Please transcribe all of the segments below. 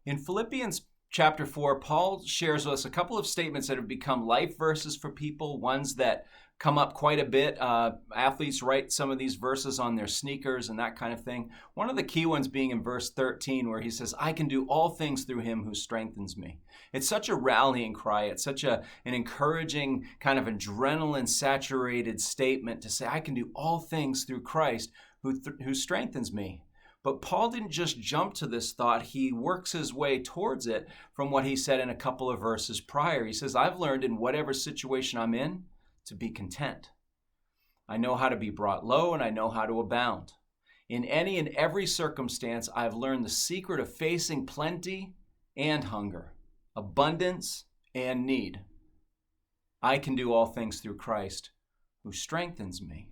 In Philippians chapter 4, Paul shares with us a couple of statements that have become life verses for people, ones that come up quite a bit. Athletes write some of these verses on their sneakers and that kind of thing. One of the key ones being in verse 13, where he says, I can do all things through him who strengthens me. It's such a rallying cry. It's such an encouraging, kind of adrenaline-saturated statement to say, I can do all things through Christ who strengthens me. But Paul didn't just jump to this thought. He works his way towards it from what he said in a couple of verses prior. He says, I've learned in whatever situation I'm in to be content. I know how to be brought low and I know how to abound. In any and every circumstance, I've learned the secret of facing plenty and hunger, abundance and need. I can do all things through Christ who strengthens me.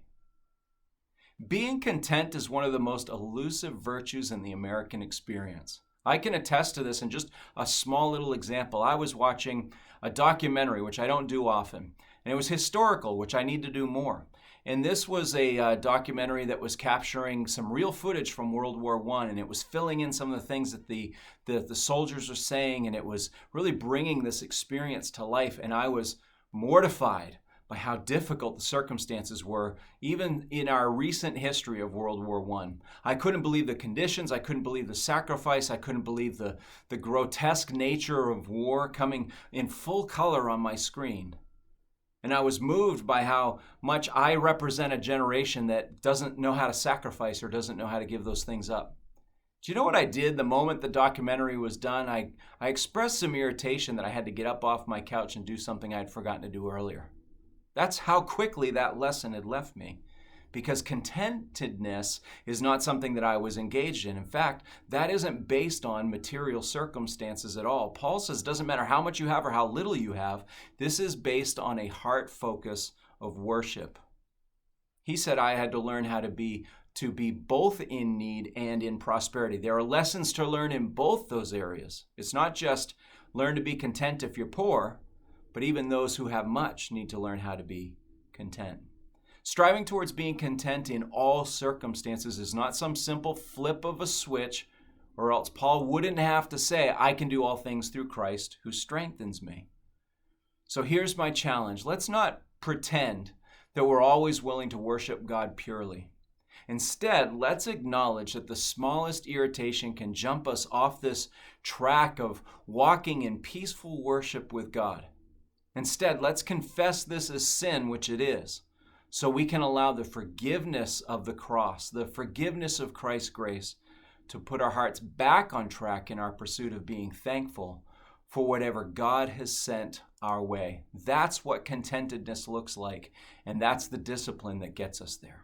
Being content is one of the most elusive virtues in the American experience. I can attest to this in just a small little example. I was watching a documentary, which I don't do often, and it was historical, which I need to do more. And this was a documentary that was capturing some real footage from World War I, and it was filling in some of the things that the soldiers were saying, and it was really bringing this experience to life. And I was mortified by how difficult the circumstances were, even in our recent history of World War I. I couldn't believe the conditions. I couldn't believe the sacrifice. I couldn't believe the grotesque nature of war coming in full color on my screen. And I was moved by how much I represent a generation that doesn't know how to sacrifice or doesn't know how to give those things up. Do you know what I did the moment the documentary was done? I expressed some irritation that I had to get up off my couch and do something I had forgotten to do earlier. That's how quickly that lesson had left me, because contentedness is not something that I was engaged in. In fact, that isn't based on material circumstances at all. Paul says it doesn't matter how much you have or how little you have. This is based on a heart focus of worship. He said I had to learn how to be both in need and in prosperity. There are lessons to learn in both those areas. It's not just learn to be content if you're poor, but even those who have much need to learn how to be content. Striving towards being content in all circumstances is not some simple flip of a switch, or else Paul wouldn't have to say, I can do all things through Christ who strengthens me. So here's my challenge. Let's not pretend that we're always willing to worship God purely. Instead, let's acknowledge that the smallest irritation can jump us off this track of walking in peaceful worship with God. Instead, let's confess this as sin, which it is, so we can allow the forgiveness of the cross, the forgiveness of Christ's grace, to put our hearts back on track in our pursuit of being thankful for whatever God has sent our way. That's what contentedness looks like, and that's the discipline that gets us there.